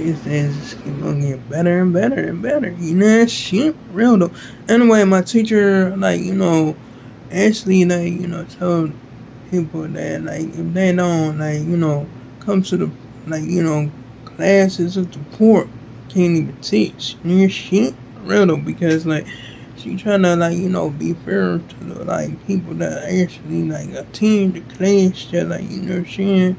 these days just keep on getting better and better and better. You know that shit? Real though. Anyway, my teacher, like, actually, like, told people that, like, if they don't, like, come to the, like, classes of the port, can't even teach. You know shit? Real though, because, like, she trying to, like, be fair to the, like, people that actually, like, attend the class that, like, saying,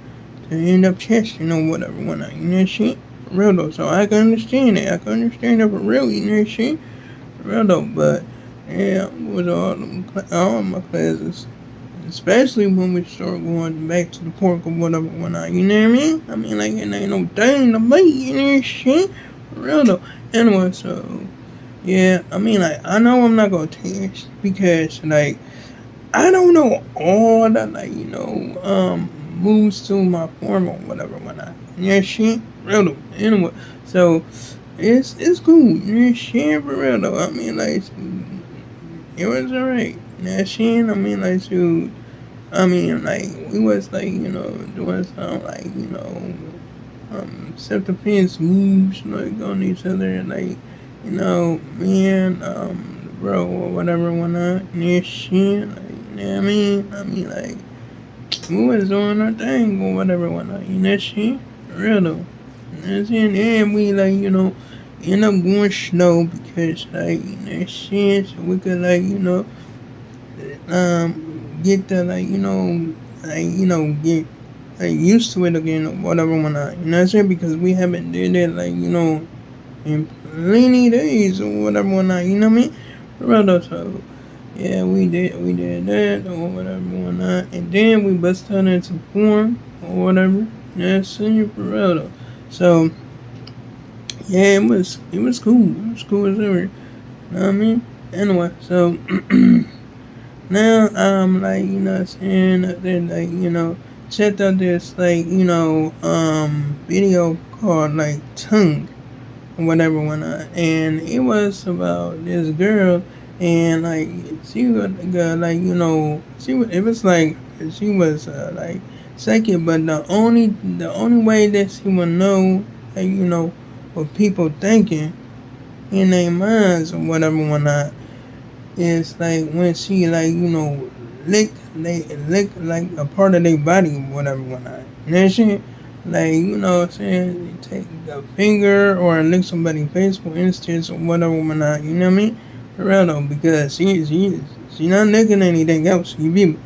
to end up testing or whatever, whatnot, shit? Real though, so I can understand it. I can understand it for real, shit? Real though, but, yeah, with all my classes, especially when we start going back to the park or whatever, whatnot, you know what I mean? I mean, like, it ain't no thing to me, shit? Real though. Anyway, so, yeah, I mean, like, I know I'm not gonna test because, like, I don't know all the, like, moves to my form or whatever, whatnot. Yeah, shit, real though. Anyway, so, it's cool. Yeah, shit, for real though. I mean, like, it was alright. Yeah, shit, I mean, like, shoot. I mean, like, we was, like, doing some, like, self-defense moves, like, on each other, like, me and, bro, or whatever, whatnot, and shit, like, you know what I mean? I mean, like, we was doing our thing, or whatever, whatnot, shit, for real, though. And we, like, end up going slow, because, like, shit, so we could, like, get the, like, get, like, used to it again, or whatever, whatnot, you know what I'm saying? Because we haven't did it, like, in plenty days, or whatever, whatnot, you know what I mean? Rather, so, yeah, we did that, or whatever, whatnot, and then we busted into form, or whatever, yeah, senior Peralta. So, yeah, it was cool. It was cool as ever. You know what I mean? Anyway, so now I'm like, saying that, like, checked out this, like, video called, like, Tongue or whatever, whatnot, and it was about this girl, and, like, she was, like, it was like, she was, like, second, but the only way that she would know, like, what people thinking in their minds or whatever, whatnot, is like when she, like, lick like a part of their body or whatever, whatnot. You know what I'm saying? Like, what I'm saying? You take a finger or lick somebody's face, for instance, or whatever, whatnot. You know what I mean? For real though, because she not licking anything else. You be me?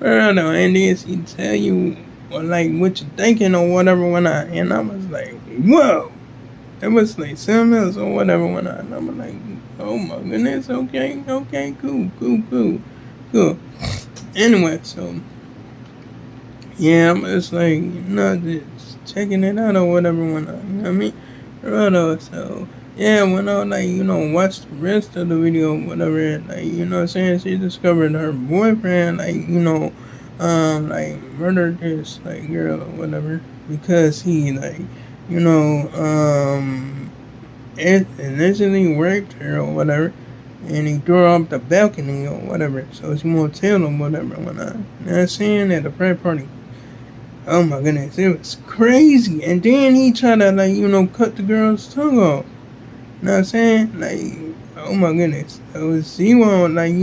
For real though, and then she tell you, or like, what you thinking or whatever, whatnot. And I was like, whoa. It was like something else or whatever, whatnot. And I'm like, oh my goodness, okay, cool. Anyway, so, yeah, I'm just like, just checking it out or whatever, whatnot. You know what I mean? Right, so, yeah, when I, like, watched the rest of the video, whatever, like, what I'm saying, she discovered her boyfriend, like, like, murdered this, like, girl or whatever, because he, like, initially raped her or whatever, and he threw her off the balcony or whatever, so she won't tell him whatever, whatnot. You know what I'm saying? At the frat party. Oh my goodness, it was crazy. And then he tried to, like, cut the girl's tongue off. You know what I'm saying? Like, oh my goodness. She won't, like,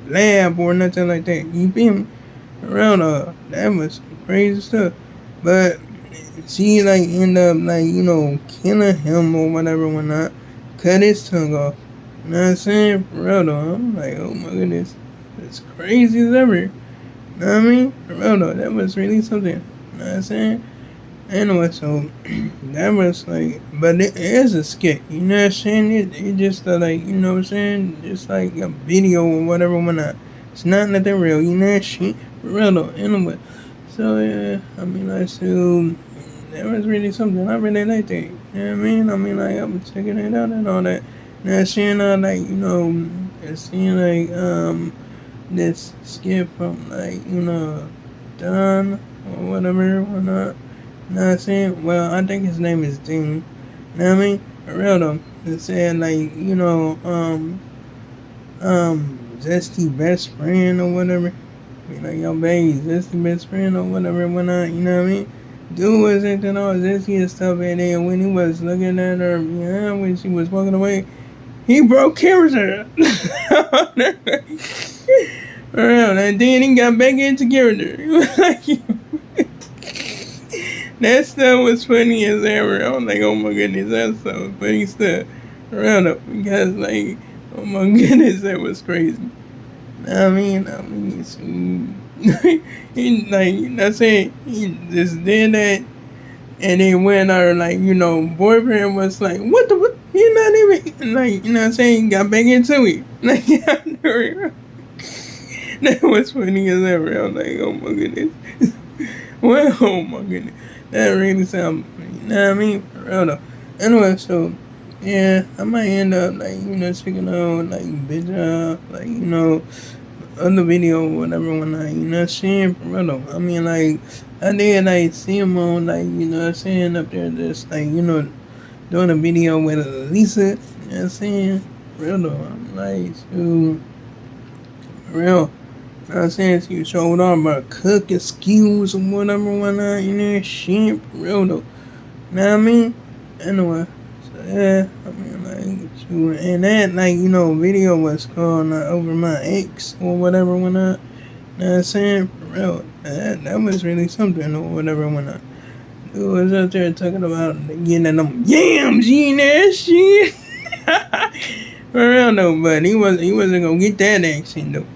blab or nothing like that. You feel me? Around that was crazy stuff. But she, like, end up, like, killing him or whatever, whatnot. Cut his tongue off. You know what I'm saying? For real though. I'm like, oh my goodness. It's crazy as ever. You know what I mean? For real though. That was really something. You know what I'm saying? Anyway, so that was like, but it is a skit. You know what I'm saying? It just like, you know what I'm saying? Just like a video or whatever, whatnot. It's not nothing real. You know that shit? For real though. Anyway. So yeah, I mean, like, so that was really something. I really liked that. You know what I mean? I mean, like, I was checking it out and all that. Now seeing like, seeing like this skit from, like, Don or whatever, whatnot. You know what I'm saying? Well, I think his name is Dean. You know what I mean? For real though. It said, like, zesty best friend or whatever. Be like, yo, baby, zesty best friend or whatever, whatnot. You know what I mean? dude was acting all zesty and stuff, and then when he was looking at her, yeah, when she was walking away, he broke character. Around, and then he got back into character. That stuff was funny as ever. I was like, oh my goodness, that's so funny stuff. Around up because like, oh my goodness, that was crazy. So, he like that's it. He just did that, and then when our like boyfriend was like, what the what? He's not even like he got back into it. Like that was funny as ever. I was like, oh my goodness. Well, oh my goodness, that really sounds funny. You know what I mean? For real though. Anyway, so yeah, I might end up like speaking of like bitch like other video or whatever when I saying for real though. I mean like I did like see him on like saying up there just like doing a video with Lisa. You know what I'm saying? For real though. I'm like shoot, for real. I'm saying she showed off about cooking skills or whatever shit for real though. You know what I mean? Anyway, so yeah, I mean like shoot, and that video was called Over My Ex or whatever when I, you know what I'm saying? For real. That was really something or whatever when I dude was out there talking about getting them yams in that shit. For real though, but he wasn't gonna get that action though.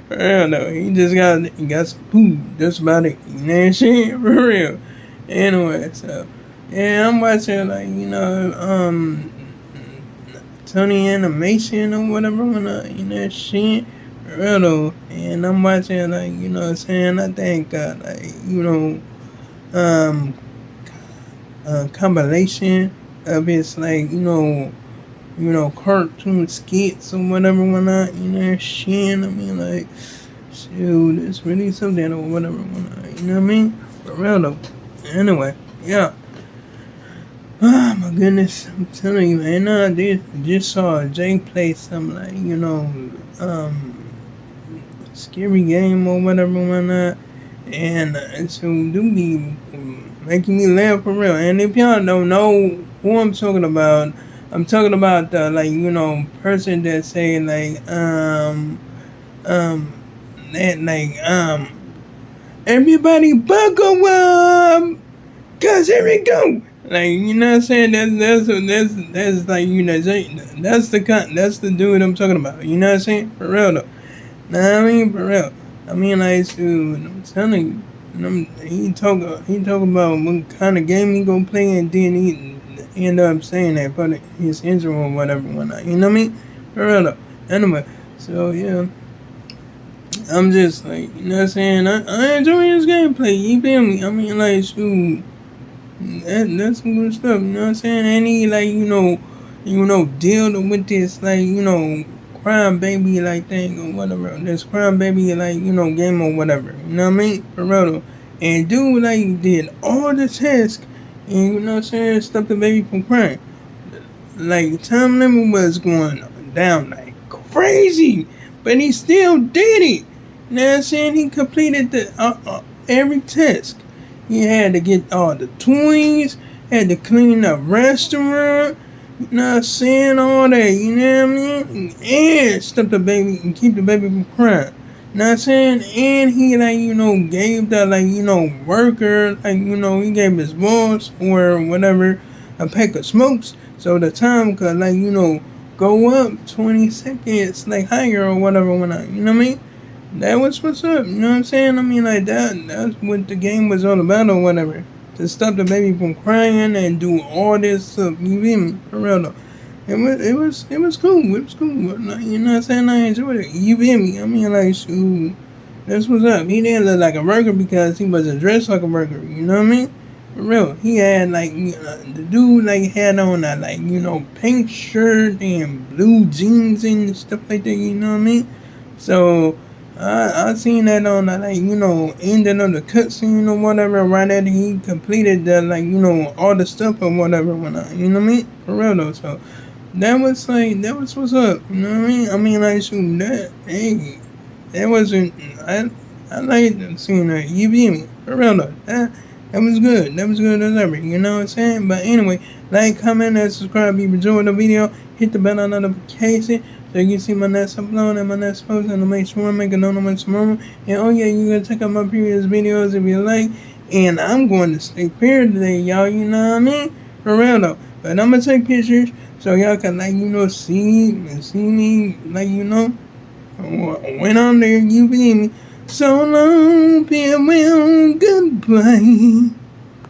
For real though, he got some food. That's about it. You know what I'm saying? For real. Anyway, so yeah, I'm watching Tony Animation or whatever when shit. For real though, and I'm watching I think compilation of his cartoon skits or whatever when shit. I mean like shoot, it's really something or whatever when you know what I mean? For real though. Anyway, yeah. Oh my goodness, I'm telling you, man, I just saw Jay play some scary game or whatever whatnot, and so do be making me laugh for real. And if y'all don't know who I'm talking about the person that say everybody buckle up, cause here we go. Like what I'm saying, that's that's the dude I'm talking about. You know what I'm saying? For real though. Nah, I mean for real. I mean like dude, I'm telling you, he talk about what kind of game he gonna play, and then he end up saying that for his intro or whatever whatnot. You know what I mean? For real though. Anyway, so yeah. I'm just like, you know what I'm saying? I enjoy his gameplay, you feel me? I mean like shoot. That's some good stuff, you know what I'm saying? And he dealing with this crime baby thing or whatever. This crime baby game or whatever. You know what I mean? For real. And dude did all the tasks and you know what I'm saying, stop the baby from crying. Like time limit was going down like crazy. But he still did it. You know what I'm saying? He completed the every task. He had to get all the twins, had to clean the restaurant, you know what I'm saying, all that, you know what I mean? And stop the baby and keep the baby from crying. You know what I'm saying? And he gave the worker, he gave his boss or whatever a pack of smokes so the time could go up 20 seconds higher or whatever when you know what I mean? That was what's up, you know what I'm saying? I mean that's what the game was all about or whatever. To stop the baby from crying and do all this stuff, you feel me? For real though. It was cool. It was cool. You know what I'm saying? I enjoyed it. You feel me? I mean shoot. That's what's up. He didn't look like a burger because he wasn't dressed like a burger, you know what I mean? For real. He had the dude had on that pink shirt and blue jeans and stuff like that, you know what I mean? So I seen that on the ending of the cutscene or whatever right after he completed the all the stuff or whatever when you know what I mean? For real though. So that was what's up, you know what I mean? I mean shoot, that wasn't I I like seeing that. You feel me? For real though. That was good. That was good as ever. You know what I'm saying? But anyway, like, comment, and subscribe if you enjoyed the video. Hit the bell notification so you can see my next upload and my next post, and to make sure I make a notification tomorrow. And oh yeah, you can check out my previous videos if you like. And I'm going to stay here today, y'all. You know what I mean? For real though. But I'm gonna take pictures so y'all can, like, see me, like, when I'm there. You feel me? So long, farewell, goodbye.